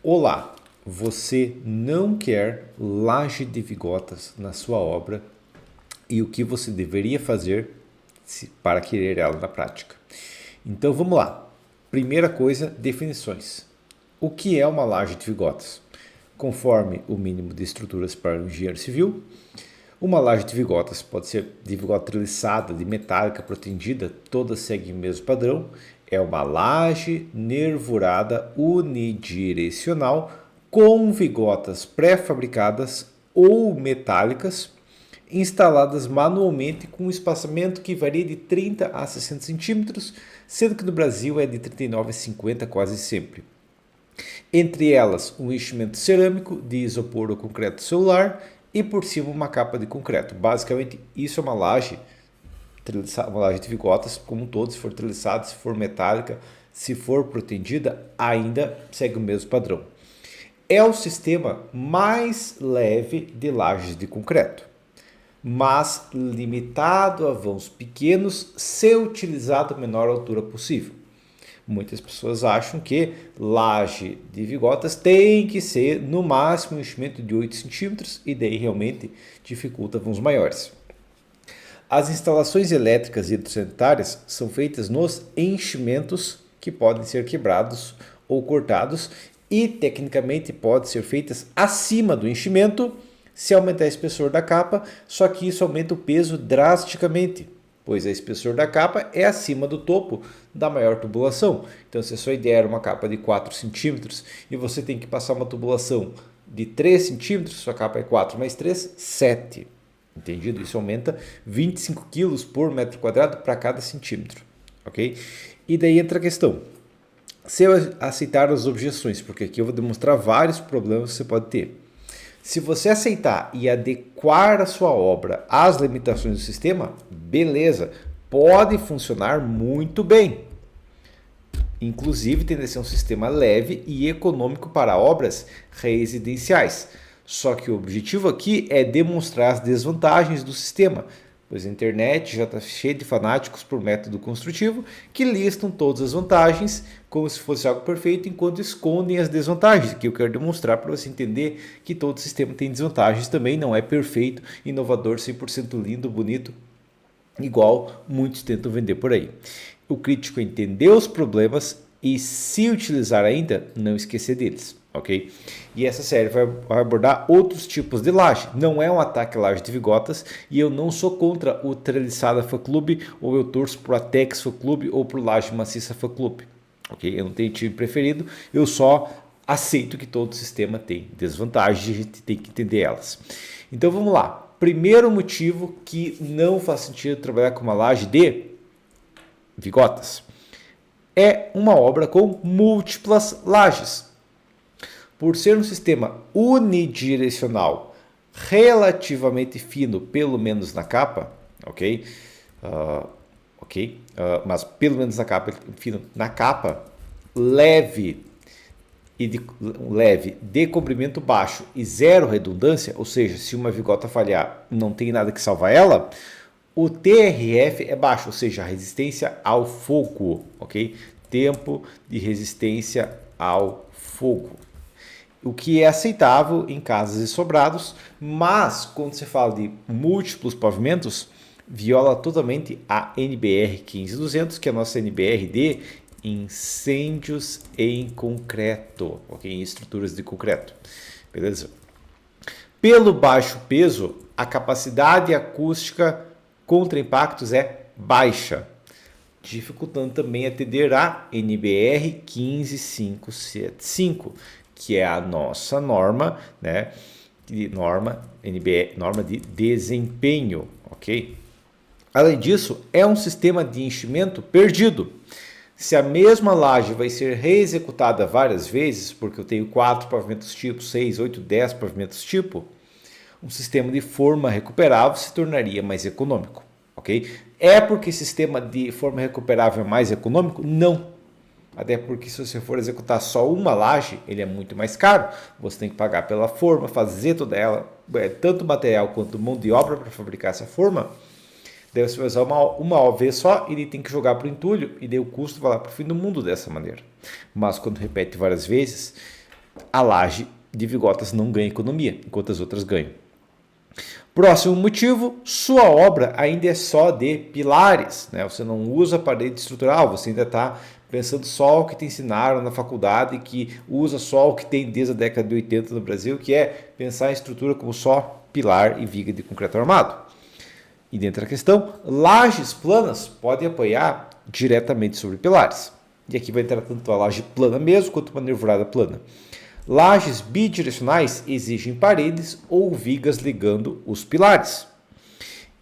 Olá, você não quer laje de vigotas na sua obra e o que você deveria fazer para querer ela na prática. Então vamos lá. Primeira coisa, definições. O que é uma laje de vigotas? Conforme o mínimo de estruturas para um engenheiro civil, uma laje de vigotas pode ser de vigota treliçada, de metálica protegida, todas seguem o mesmo padrão. É uma laje nervurada unidirecional com vigotas pré-fabricadas ou metálicas instaladas manualmente com um espaçamento que varia de 30 a 60 centímetros, sendo que no Brasil é de 39 a 50 quase sempre. Entre elas, um enchimento cerâmico de isopor ou concreto celular e por cima uma capa de concreto. Basicamente, isso é uma laje de vigotas, como um todo, se for treliçada, se for metálica, se for protegida, ainda segue o mesmo padrão. É o sistema mais leve de lajes de concreto, mas limitado a vãos pequenos, se utilizado a menor altura possível. Muitas pessoas acham que laje de vigotas tem que ser no máximo um enchimento de 8 centímetros e daí realmente dificulta vãos maiores. As instalações elétricas e hidrossanitárias são feitas nos enchimentos que podem ser quebrados ou cortados e tecnicamente podem ser feitas acima do enchimento se aumentar o espessor da capa, só que isso aumenta o peso drasticamente, pois a espessor da capa é acima do topo da maior tubulação. Então, se a sua ideia era uma capa de 4 centímetros e você tem que passar uma tubulação de 3 centímetros, sua capa é 4 mais 3, 7. Entendido? Isso aumenta 25 quilos por metro quadrado para cada centímetro. Ok? E daí entra a questão. Se eu aceitar as objeções, porque aqui eu vou demonstrar vários problemas que você pode ter. Se você aceitar e adequar a sua obra às limitações do sistema, beleza, pode funcionar muito bem. Inclusive, tende a ser um sistema leve e econômico para obras residenciais. Só que o objetivo aqui é demonstrar as desvantagens do sistema, pois a internet já está cheia de fanáticos por método construtivo que listam todas as vantagens como se fosse algo perfeito, enquanto escondem as desvantagens, que eu quero demonstrar para você entender que todo sistema tem desvantagens também, não é perfeito, inovador, 100% lindo, bonito, igual muitos tentam vender por aí. O crítico é entender os problemas e, se utilizar ainda, não esquecer deles. Ok? E essa série vai abordar outros tipos de laje. Não é um ataque à laje de vigotas e eu não sou contra o Treliçada Fã Clube ou eu torço pro Atex Fã Clube ou pro Laje Maciça Fã Clube. Ok? Eu não tenho time preferido, eu só aceito que todo sistema tem desvantagens e a gente tem que entender elas. Então vamos lá. Primeiro motivo que não faz sentido trabalhar com uma laje de vigotas é uma obra com múltiplas lajes. Por ser um sistema unidirecional relativamente fino, pelo menos na capa, ok? Mas pelo menos na capa, fino, na capa, leve de comprimento baixo e zero redundância, ou seja, se uma vigota falhar, não tem nada que salvar ela, o TRF é baixo, ou seja, a resistência ao fogo, ok? Tempo de resistência ao fogo. O que é aceitável em casas e sobrados, mas quando se fala de múltiplos pavimentos, viola totalmente a NBR 15200, que é a nossa NBR de incêndios em concreto, ok? Em estruturas de concreto, beleza? Pelo baixo peso, a capacidade acústica contra impactos é baixa, dificultando também atender a NBR 15575, que é a nossa norma, né? Norma de desempenho, ok? Além disso, é um sistema de enchimento perdido. Se a mesma laje vai ser reexecutada várias vezes, porque eu tenho 4 pavimentos tipo, 6, 8, 10 pavimentos tipo, um sistema de forma recuperável se tornaria mais econômico, ok? É porque o sistema de forma recuperável é mais econômico? Não. Até porque se você for executar só uma laje, ele é muito mais caro. Você tem que pagar pela forma, fazer toda ela, tanto material quanto mão de obra para fabricar essa forma. Daí você vai usar uma vez só e ele tem que jogar para o entulho e daí o custo vai lá para o fim do mundo dessa maneira. Mas quando repete várias vezes, a laje de vigotas não ganha economia, enquanto as outras ganham. Próximo motivo, sua obra ainda é só de pilares, né? Você não usa parede estrutural, você ainda está pensando só o que te ensinaram na faculdade, que usa só o que tem desde a década de 80 no Brasil, que é pensar em estrutura como só pilar e viga de concreto armado. E dentro da questão, lajes planas podem apoiar diretamente sobre pilares. E aqui vai entrar tanto a laje plana mesmo, quanto uma nervurada plana. Lajes bidirecionais exigem paredes ou vigas ligando os pilares.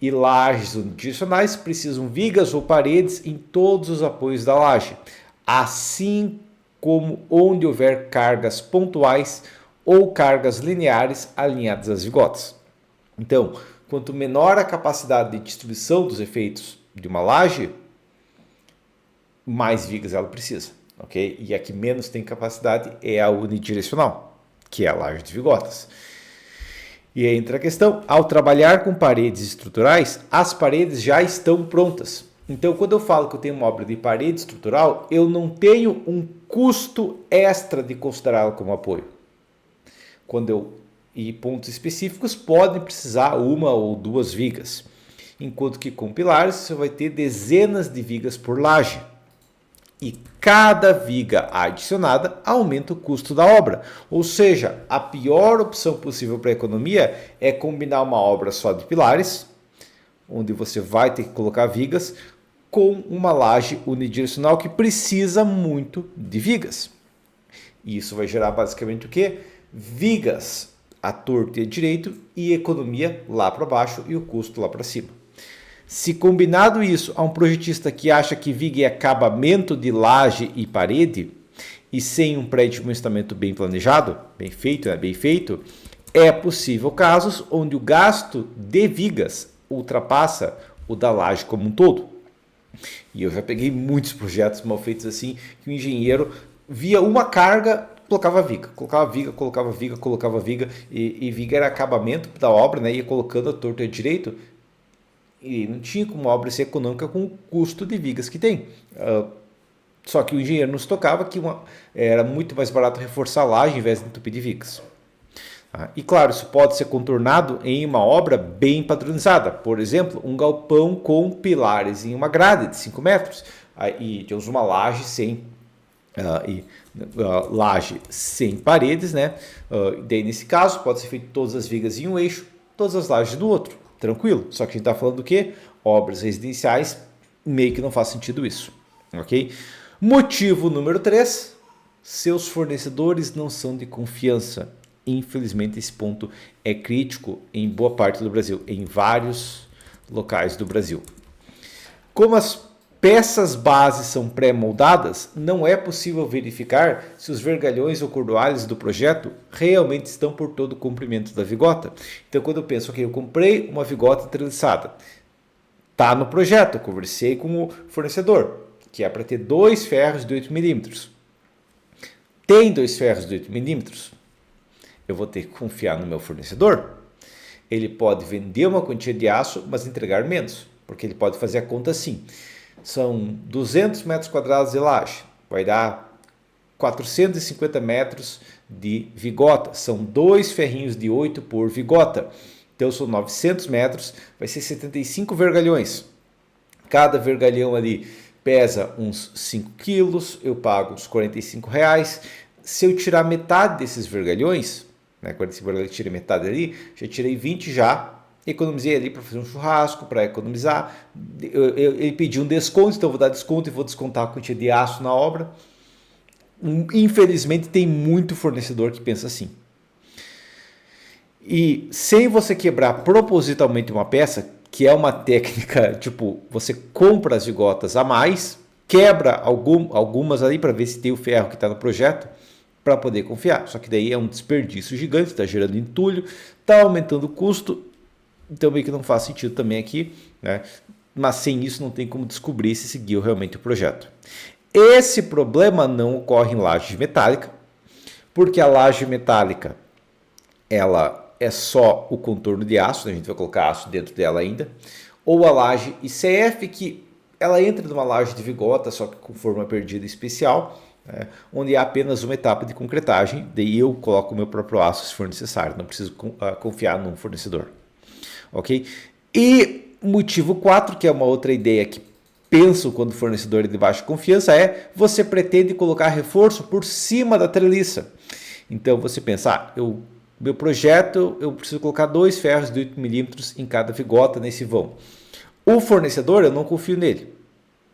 E lajes unidirecionais precisam vigas ou paredes em todos os apoios da laje, assim como onde houver cargas pontuais ou cargas lineares alinhadas às vigotas. Então, quanto menor a capacidade de distribuição dos efeitos de uma laje, mais vigas ela precisa. Okay? E a que menos tem capacidade é a unidirecional, que é a laje de vigotas. E aí entra a questão, ao trabalhar com paredes estruturais, as paredes já estão prontas. Então, quando eu falo que eu tenho uma obra de parede estrutural, eu não tenho um custo extra de considerá-la como apoio. E pontos específicos podem precisar uma ou duas vigas, enquanto que com pilares você vai ter dezenas de vigas por laje. E cada viga adicionada aumenta o custo da obra. Ou seja, a pior opção possível para a economia é combinar uma obra só de pilares, onde você vai ter que colocar vigas, com uma laje unidirecional que precisa muito de vigas. E isso vai gerar basicamente o quê? Vigas à torto e à direito e economia lá para baixo e o custo lá para cima. Se combinado isso a um projetista que acha que viga é acabamento de laje e parede, e sem um pré-dimensionamento bem planejado, bem feito, é possível casos onde o gasto de vigas ultrapassa o da laje como um todo. E eu já peguei muitos projetos mal feitos assim, que o engenheiro via uma carga, colocava viga, e viga era acabamento da obra, né? Ia colocando a torto e a direito, e não tinha como a obra ser econômica com o custo de vigas que tem. Só que o engenheiro nos tocava que era muito mais barato reforçar a laje em vez de entupir de vigas. E claro, isso pode ser contornado em uma obra bem padronizada. Por exemplo, um galpão com pilares em uma grade de 5 metros. E eu uso uma laje laje sem paredes, né? Daí nesse caso pode ser feito todas as vigas em um eixo, todas as lajes do outro. Tranquilo? Só que a gente está falando do quê? Obras residenciais, meio que não faz sentido isso. Ok? Motivo número 3, seus fornecedores não são de confiança. Infelizmente esse ponto é crítico em boa parte do Brasil, em vários locais do Brasil. Como as peças base são pré-moldadas, não é possível verificar se os vergalhões ou cordoalhos do projeto realmente estão por todo o comprimento da vigota. Então, quando eu penso, ok, eu comprei uma vigota treliçada, está no projeto, eu conversei com o fornecedor, que é para ter 2 ferros de 8 milímetros. Tem 2 ferros de 8 milímetros? Eu vou ter que confiar no meu fornecedor. Ele pode vender uma quantia de aço, mas entregar menos, porque ele pode fazer a conta assim. São 200 metros quadrados de laje, vai dar 450 metros de vigota, são 2 ferrinhos de 8 por vigota, então são 900 metros, vai ser 75 vergalhões, cada vergalhão ali pesa uns 5 quilos, eu pago uns R$45, se eu tirar metade desses vergalhões, né, quando esse vergalhão tira metade ali, já tirei 20 já, economizei ali para fazer um churrasco, para economizar. Ele pediu um desconto, então eu vou dar desconto e vou descontar a quantia de aço na obra. Infelizmente tem muito fornecedor que pensa assim. E sem você quebrar propositalmente uma peça, que é uma técnica, tipo, você compra as vigotas a mais, quebra algumas ali para ver se tem o ferro que está no projeto, para poder confiar. Só que daí é um desperdício gigante, está gerando entulho, está aumentando o custo. Então, meio que não faz sentido também aqui, né? Mas sem isso não tem como descobrir se seguiu realmente o projeto. Esse problema não ocorre em laje metálica, porque a laje metálica ela é só o contorno de aço, né? A gente vai colocar aço dentro dela ainda, ou a laje ICF, que ela entra numa laje de vigota, só que com forma perdida especial, né, onde há apenas uma etapa de concretagem, daí eu coloco o meu próprio aço se for necessário, não preciso confiar num fornecedor. Ok? E motivo 4, que é uma outra ideia que penso quando o fornecedor é de baixa confiança, é você pretende colocar reforço por cima da treliça. Então você pensa, meu projeto eu preciso colocar 2 ferros de 8 milímetros em cada vigota nesse vão. O fornecedor eu não confio nele,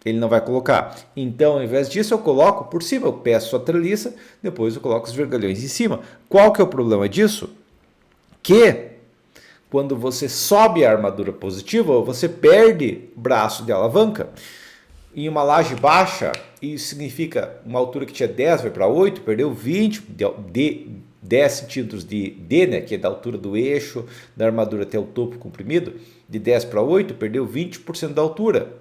ele não vai colocar. Então ao invés disso eu coloco por cima, eu peço a treliça, depois eu coloco os vergalhões em cima. Qual que é o problema disso? Que quando você sobe a armadura positiva, você perde braço de alavanca. Em uma laje baixa, isso significa uma altura que tinha 10, vai para 8, perdeu 20 de 10 centímetros de D, né, que é da altura do eixo da armadura até o topo comprimido, de 10 para 8, perdeu 20% da altura.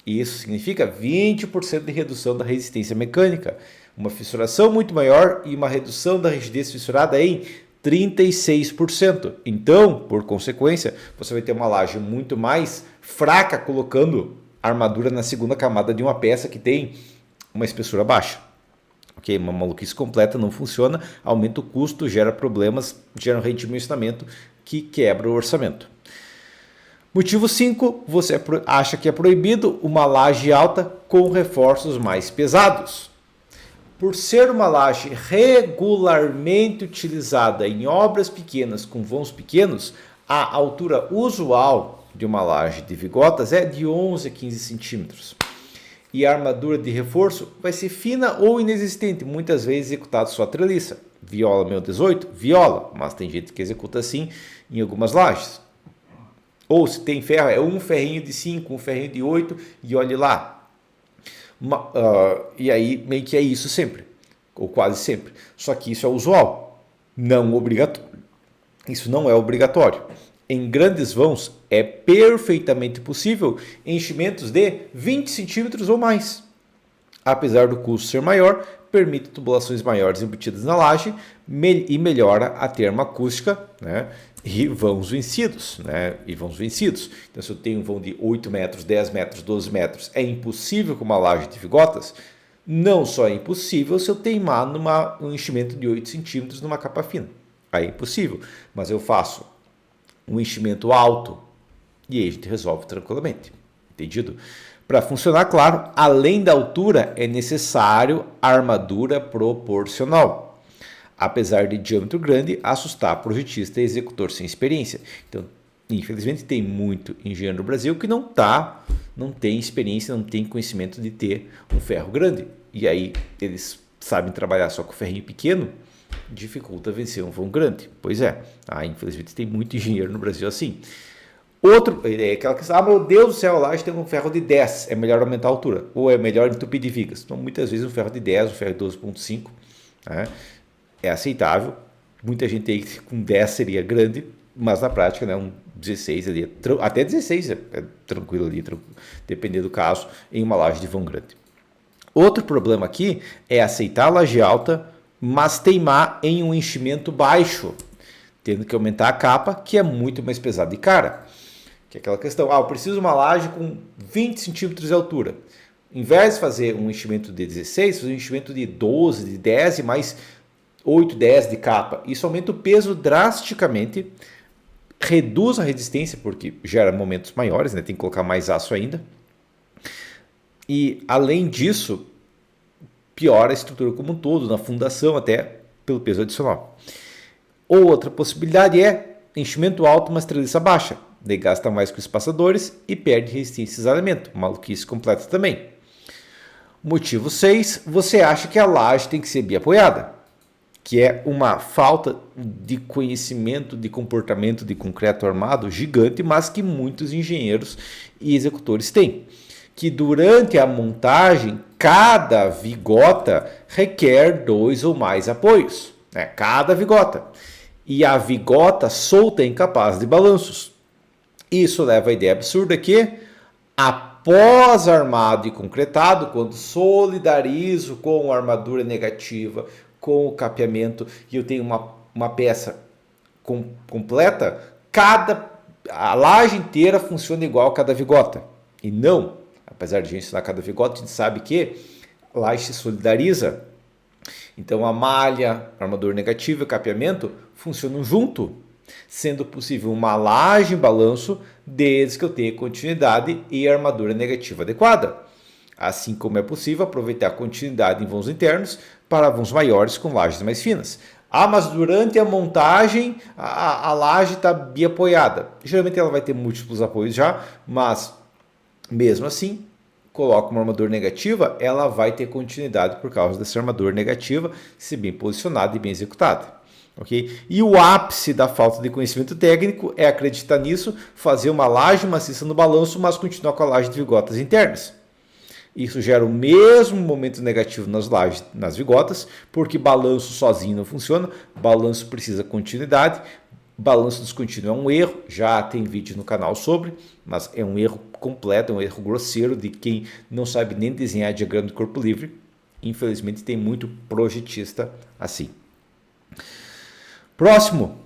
E isso significa 20% de redução da resistência mecânica, uma fissuração muito maior e uma redução da rigidez fissurada em 36%. Então, por consequência, você vai ter uma laje muito mais fraca colocando armadura na segunda camada de uma peça que tem uma espessura baixa. Ok? Uma maluquice completa, não funciona, aumenta o custo, gera problemas, gera um redimensionamento que quebra o orçamento. Motivo 5, você acha que é proibido uma laje alta com reforços mais pesados. Por ser uma laje regularmente utilizada em obras pequenas com vãos pequenos, a altura usual de uma laje de vigotas é de 11 a 15 centímetros. E a armadura de reforço vai ser fina ou inexistente, muitas vezes executado só a treliça. Viola meu 18? Viola, mas tem gente que executa assim em algumas lajes. Ou se tem ferro, é um ferrinho de 5, um ferrinho de 8 e olhe lá. E aí meio que é isso sempre, ou quase sempre. Só que isso é usual, não obrigatório. Isso não é obrigatório. Em grandes vãos é perfeitamente possível enchimentos de 20 centímetros ou mais. Apesar do custo ser maior, permite tubulações maiores embutidas na laje e melhora a termoacústica, né? E vãos vencidos, né? Então, se eu tenho um vão de 8 metros, 10 metros, 12 metros, é impossível com uma laje de vigotas? Não só é impossível se eu teimar um enchimento de 8 centímetros numa capa fina. Aí é impossível, mas eu faço um enchimento alto e aí a gente resolve tranquilamente. Entendido? Para funcionar, claro, além da altura, é necessário armadura proporcional. Apesar de diâmetro grande, assustar projetista e executor sem experiência. Então, infelizmente, tem muito engenheiro no Brasil que não tem experiência, não tem conhecimento de ter um ferro grande. E aí, eles sabem trabalhar só com ferrinho pequeno, dificulta vencer um vão grande. Pois é, infelizmente tem muito engenheiro no Brasil assim. Outro, é aquela questão, meu Deus do céu, lá a gente tem um ferro de 10, é melhor aumentar a altura, ou é melhor entupir de vigas. Então, muitas vezes um ferro de 10, um ferro de 12,5, né, é aceitável. Muita gente aí com 10 seria grande, mas na prática, né, um 16 ali, até 16 é tranquilo ali, dependendo do caso, em uma laje de vão grande. Outro problema aqui é aceitar a laje alta, mas teimar em um enchimento baixo, tendo que aumentar a capa, que é muito mais pesada e cara. Que é aquela questão, eu preciso de uma laje com 20 centímetros de altura. Em vez de fazer um enchimento de 16, fazer um enchimento de 12, de 10 e mais 8, 10 de capa. Isso aumenta o peso drasticamente, reduz a resistência, porque gera momentos maiores, né? Tem que colocar mais aço ainda. E, além disso, piora a estrutura como um todo, na fundação até, pelo peso adicional. Outra possibilidade é enchimento alto, mas treliça baixa. Daí gasta mais com espaçadores e perde resistência e isolamento. Maluquice completa também. Motivo 6, você acha que a laje tem que ser biapoiada, que é uma falta de conhecimento de comportamento de concreto armado gigante, mas que muitos engenheiros e executores têm. Que durante a montagem, cada vigota requer 2 ou mais apoios, né? Cada vigota. E a vigota solta é incapaz de balanços. Isso leva à ideia absurda que, após armado e concretado, quando solidarizo com a armadura negativa, com o capeamento, e eu tenho uma peça completa, a laje inteira funciona igual a cada vigota. E não, apesar de a gente ensinar cada vigota, a gente sabe que laje se solidariza. Então a malha, armadura negativa e capeamento funcionam junto, sendo possível uma laje em balanço desde que eu tenha continuidade e armadura negativa adequada. Assim como é possível aproveitar a continuidade em vãos internos para vãos maiores com lajes mais finas. Ah, mas durante a montagem a laje está biapoiada. Geralmente ela vai ter múltiplos apoios já, mas mesmo assim, coloca uma armadura negativa, ela vai ter continuidade por causa dessa armadura negativa, se bem posicionada e bem executada. Okay? E o ápice da falta de conhecimento técnico é acreditar nisso, fazer uma laje maciça no balanço, mas continuar com a laje de vigotas internas. Isso gera o mesmo momento negativo nas lajes, nas vigotas, porque balanço sozinho não funciona, balanço precisa continuidade, balanço descontínuo é um erro, já tem vídeo no canal sobre, mas é um erro completo, é um erro grosseiro de quem não sabe nem desenhar diagrama de corpo livre. Infelizmente tem muito projetista assim. Próximo,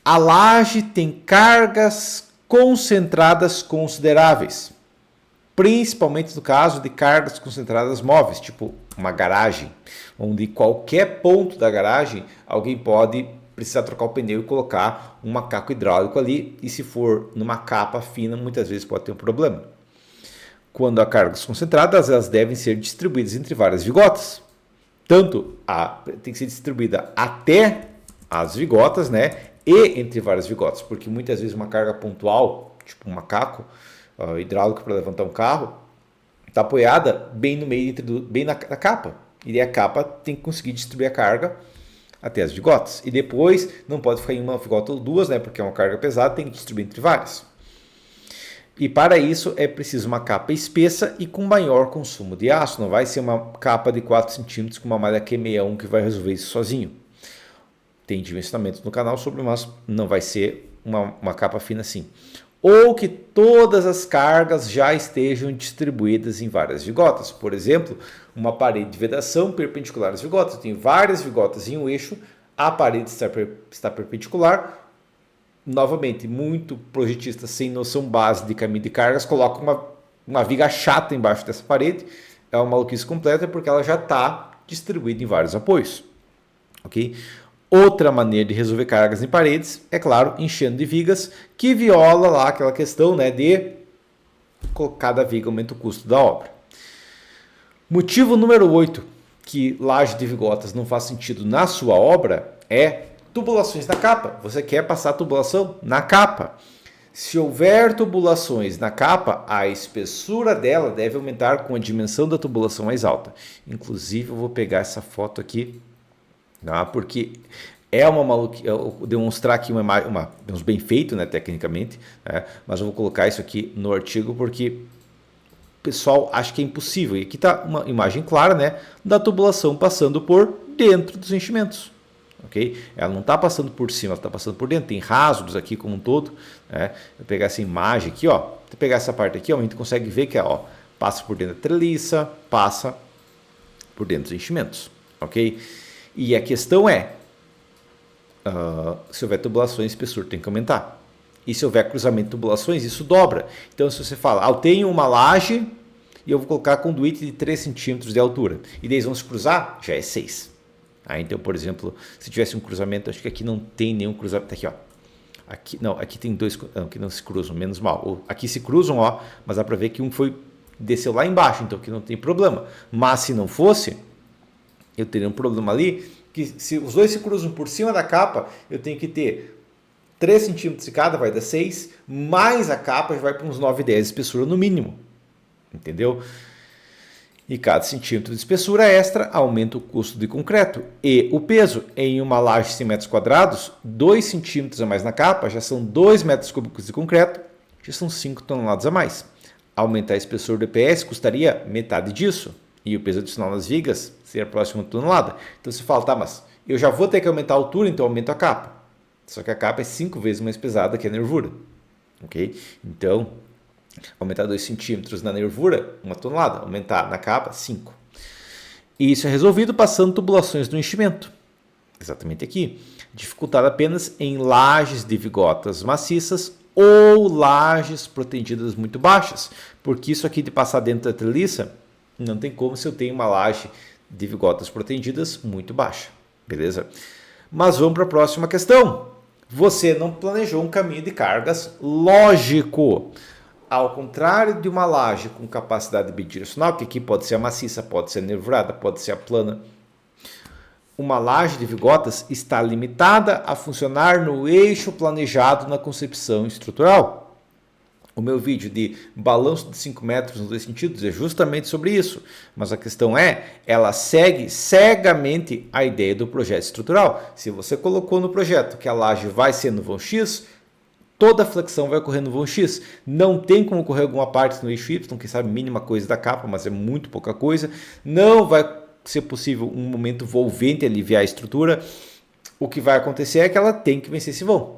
a laje tem cargas concentradas consideráveis. Principalmente no caso de cargas concentradas móveis, tipo uma garagem, onde qualquer ponto da garagem alguém pode precisar trocar o pneu e colocar um macaco hidráulico ali, e se for numa capa fina, muitas vezes pode ter um problema. Quando há cargas concentradas, elas devem ser distribuídas entre várias vigotas. Tem que ser distribuída até as vigotas, né? E entre várias vigotas, porque muitas vezes uma carga pontual, tipo um macaco, hidráulico para levantar um carro, está apoiada bem no meio, bem na capa. E a capa tem que conseguir distribuir a carga até as vigotas. E depois não pode ficar em uma vigota ou duas, né? Porque é uma carga pesada, tem que distribuir entre várias. E para isso é preciso uma capa espessa e com maior consumo de aço. Não vai ser uma capa de 4 centímetros com uma malha Q61 que vai resolver isso sozinho. Tem dimensionamento no canal sobre, mas não vai ser uma capa fina assim. Ou que todas as cargas já estejam distribuídas em várias vigotas. Por exemplo, uma parede de vedação perpendicular às vigotas. Eu tenho várias vigotas em um eixo, a parede está perpendicular. Novamente, muito projetista sem noção base de caminho de cargas coloca uma viga chata embaixo dessa parede. É uma maluquice completa porque ela já está distribuída em vários apoios. Ok? Outra maneira de resolver cargas em paredes, é claro, enchendo de vigas, que viola lá aquela questão, né, de cada viga aumenta o custo da obra. Motivo número 8, que laje de vigotas não faz sentido na sua obra, é tubulações na capa. Você quer passar tubulação na capa. Se houver tubulações na capa, a espessura dela deve aumentar com a dimensão da tubulação mais alta. Inclusive, eu vou pegar essa foto aqui, porque é uma maluquice. Eu vou demonstrar aqui uns bem feito, né, tecnicamente, né, mas eu vou colocar isso aqui no artigo porque o pessoal acha que é impossível. E aqui está uma imagem clara, né, da tubulação passando por dentro dos enchimentos. Okay? Ela não está passando por cima, ela está passando por dentro. Tem rasgos aqui como um todo. Né? Eu pegar essa imagem aqui, ó, se eu pegar essa parte aqui, ó, a gente consegue ver que passa por dentro da treliça, passa por dentro dos enchimentos. Ok? E a questão é, se houver tubulações, a espessura tem que aumentar. E se houver cruzamento de tubulações, isso dobra. Então, se você fala, eu tenho uma laje e eu vou colocar conduíte de 3 centímetros de altura, e eles vão se cruzar, já é 6. Então, por exemplo, se tivesse um cruzamento, acho que aqui não tem nenhum cruzamento. Aqui, ó. Aqui tem 2 que não se cruzam, menos mal. Aqui se cruzam, ó, mas dá para ver que um desceu lá embaixo, então aqui não tem problema. Mas se não fosse, eu teria um problema ali, que se os dois se cruzam por cima da capa, eu tenho que ter 3 centímetros de cada, vai dar 6, mais a capa já vai para uns 9, 10 de espessura no mínimo. Entendeu? E cada centímetro de espessura extra aumenta o custo de concreto. E o peso em uma laje de 100 metros quadrados, 2 centímetros a mais na capa, já são 2 metros cúbicos de concreto, já são 5 toneladas a mais. Aumentar a espessura do EPS custaria metade disso. E o peso adicional nas vigas seria próximo a 1 tonelada. Então você fala, mas eu já vou ter que aumentar a altura, então aumento a capa. Só que a capa é 5 vezes mais pesada que a nervura. Ok? Então, aumentar 2 centímetros na nervura, 1 tonelada. Aumentar na capa, 5. E isso é resolvido passando tubulações no enchimento. Exatamente aqui. Dificultado apenas em lajes de vigotas maciças ou lajes protegidas muito baixas. Porque isso aqui de passar dentro da treliça Não tem como se eu tenho uma laje de vigotas protendidas muito baixa, beleza? Mas vamos para a próxima questão. Você não planejou um caminho de cargas lógico. Ao contrário de uma laje com capacidade bidirecional, que aqui pode ser a maciça, pode ser a nervurada, pode ser a plana, uma laje de vigotas está limitada a funcionar no eixo planejado na concepção estrutural. O meu vídeo de balanço de 5 metros nos dois sentidos é justamente sobre isso. Mas a questão é, ela segue cegamente a ideia do projeto estrutural. Se você colocou no projeto que a laje vai ser no vão X, toda a flexão vai ocorrer no vão X. Não tem como ocorrer alguma parte no eixo Y, quem sabe mínima coisa da capa, mas é muito pouca coisa. Não vai ser possível um momento volvente aliviar a estrutura. O que vai acontecer é que ela tem que vencer esse vão.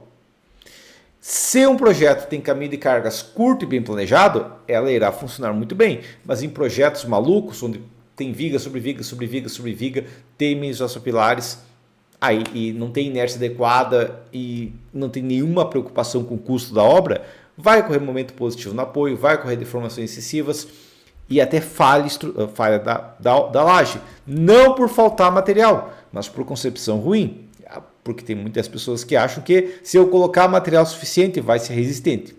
Se um projeto tem caminho de cargas curto e bem planejado, ela irá funcionar muito bem. Mas em projetos malucos, onde tem viga sobre viga, sobre viga, sobre viga, tem isopilares, aí e não tem inércia adequada e não tem nenhuma preocupação com o custo da obra, vai ocorrer momento positivo no apoio, vai ocorrer deformações excessivas e até falha da laje. Não por faltar material, mas por concepção ruim. Porque tem muitas pessoas que acham que se eu colocar material suficiente vai ser resistente.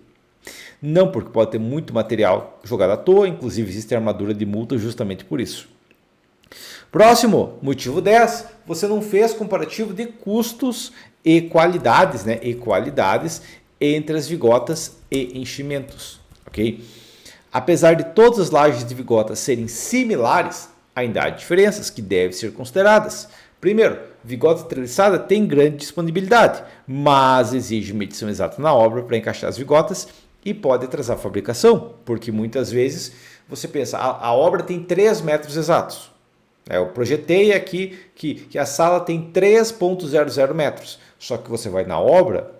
Não, porque pode ter muito material jogado à toa, inclusive existe armadura de multa justamente por isso. Próximo, motivo 10, você não fez comparativo de custos e qualidades, né? E qualidades entre as vigotas e enchimentos, ok? Apesar de todas as lajes de vigotas serem similares, ainda há diferenças que devem ser consideradas. Primeiro, vigota treliçada tem grande disponibilidade, mas exige medição exata na obra para encaixar as vigotas e pode atrasar a fabricação, porque muitas vezes você pensa, a obra tem 3 metros exatos. Eu projetei aqui que a sala tem 3,00 metros, só que você vai na obra,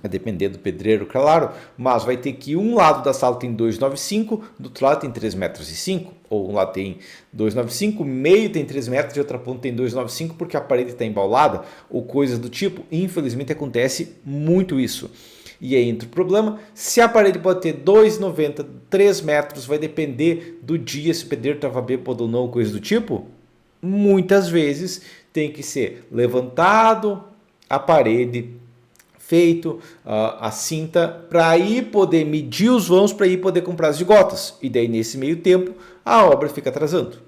a depender do pedreiro, claro, mas vai ter que um lado da sala tem 2,95, do outro lado tem 3,05 metros, ou um lado tem 2,95, meio tem 3 metros e outra ponta tem 2,95 porque a parede está embaulada, ou coisas do tipo. Infelizmente acontece muito isso. E aí entra o problema, se a parede pode ter 2,90, 3 metros, vai depender do dia, se o pedreiro estava bêbado ou não, coisa do tipo. Muitas vezes tem que ser levantado a parede, feito a cinta, para aí poder medir os vãos, para aí poder comprar as vigotas. E daí nesse meio tempo a obra fica atrasando.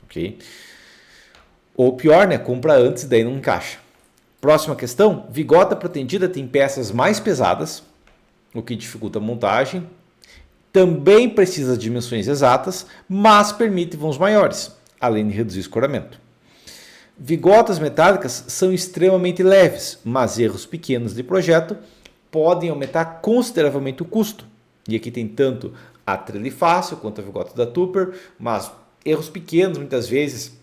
Okay? Ou pior, né? Compra antes e daí não encaixa. Próxima questão, vigota pretendida tem peças mais pesadas, o que dificulta a montagem. Também precisa de dimensões exatas, mas permite vãos maiores, além de reduzir o escoramento. Vigotas metálicas são extremamente leves, mas erros pequenos de projeto podem aumentar consideravelmente o custo. E aqui tem tanto a trelifácio quanto a vigota da Tupper, mas erros pequenos muitas vezes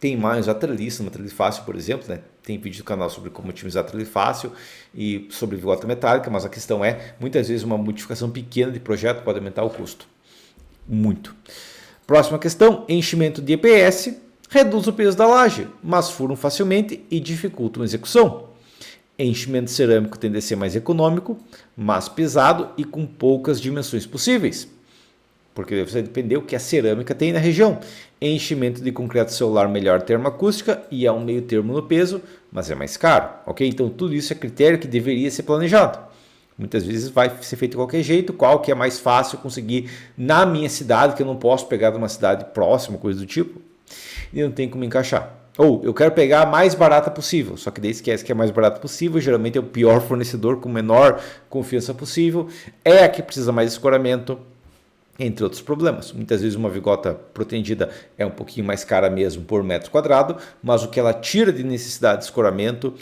tem mais a treliça, uma trelifácio, por exemplo, né? Tem vídeo do canal sobre como otimizar a trelifácio e sobre vigota metálica, mas a questão é, muitas vezes uma modificação pequena de projeto pode aumentar o custo. Muito. Próxima questão, enchimento de EPS reduz o peso da laje, mas furam facilmente e dificultam a execução. Enchimento cerâmico tende a ser mais econômico, mais pesado e com poucas dimensões possíveis, porque deve depender o que a cerâmica tem na região. Enchimento de concreto celular melhor termoacústica e é um meio termo no peso, mas é mais caro, ok? Então tudo isso é critério que deveria ser planejado. Muitas vezes vai ser feito de qualquer jeito, qual que é mais fácil conseguir na minha cidade, que eu não posso pegar de uma cidade próxima, coisa do tipo, e não tem como encaixar. Ou eu quero pegar a mais barata possível, só que daí esquece que é a mais barata possível, geralmente é o pior fornecedor com menor confiança possível, é a que precisa mais escoramento, entre outros problemas. Muitas vezes uma vigota protendida é um pouquinho mais cara mesmo por metro quadrado, mas o que ela tira de necessidade de escoramento,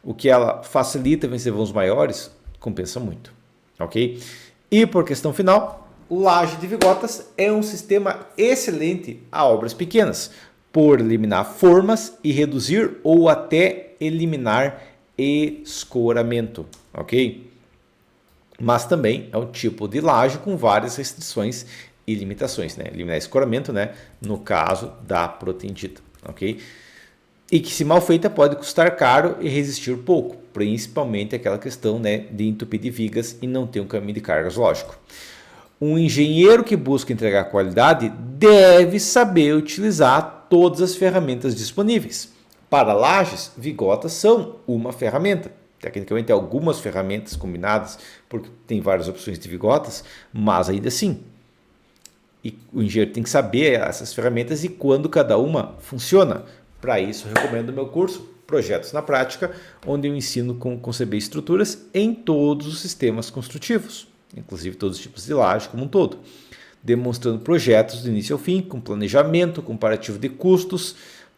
o que ela facilita vencer vãos maiores, compensa muito, ok? E por questão final, laje de vigotas é um sistema excelente a obras pequenas, por eliminar formas e reduzir ou até eliminar escoramento, ok? Mas também é um tipo de laje com várias restrições e limitações, né? Eliminar escoramento, né? No caso da protendida, ok? E que se mal feita pode custar caro e resistir pouco, principalmente aquela questão, né, de entupir de vigas e não ter um caminho de cargas lógico. Um engenheiro que busca entregar qualidade deve saber utilizar todas as ferramentas disponíveis. Para lajes, vigotas são uma ferramenta. Tecnicamente, algumas ferramentas combinadas, porque tem várias opções de vigotas, mas ainda assim. E o engenheiro tem que saber essas ferramentas e quando cada uma funciona. Para isso, eu recomendo o meu curso Projetos na Prática, onde eu ensino como conceber estruturas em todos os sistemas construtivos, inclusive todos os tipos de laje como um todo, demonstrando projetos do início ao fim, com planejamento, comparativo de custos,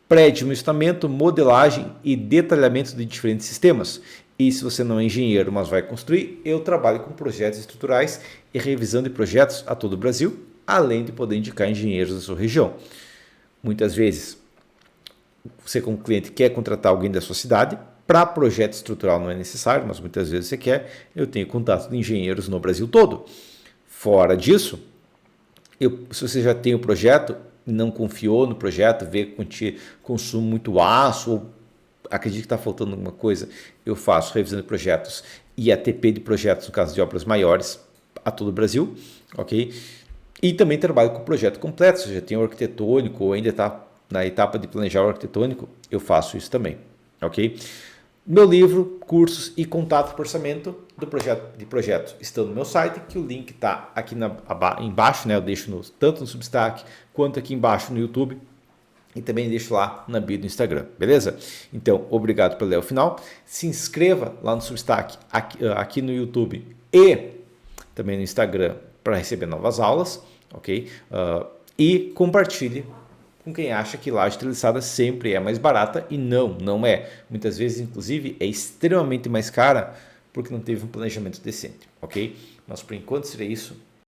pré-dimensionamento, modelagem e detalhamento de diferentes sistemas. E se você não é engenheiro, mas vai construir, eu trabalho com projetos estruturais e revisão de projetos a todo o Brasil, além de poder indicar engenheiros da sua região. Muitas vezes, você como cliente quer contratar alguém da sua cidade, para projeto estrutural não é necessário, mas muitas vezes você quer, eu tenho contato de engenheiros no Brasil todo. Fora disso, se você já tem o projeto, não confiou no projeto, vê que consumo muito aço, ou acredita que está faltando alguma coisa, eu faço revisão de projetos e ATP de projetos, no caso de obras maiores, a todo o Brasil, ok? E também trabalho com projeto completo, se já tem o arquitetônico ou ainda está na etapa de planejar o arquitetônico, eu faço isso também, ok? Meu livro, cursos e contato por orçamento de projetos estão no meu site, que o link está aqui embaixo, né? Eu deixo tanto no Substack quanto aqui embaixo no YouTube e também deixo lá na bio do Instagram, beleza? Então, obrigado por ler ao final. Se inscreva lá no Substack, aqui no YouTube e também no Instagram para receber novas aulas, ok? E compartilhe com quem acha que laje treliçada sempre é mais barata e não é. Muitas vezes, inclusive, é extremamente mais cara porque não teve um planejamento decente, ok? Mas por enquanto seria isso.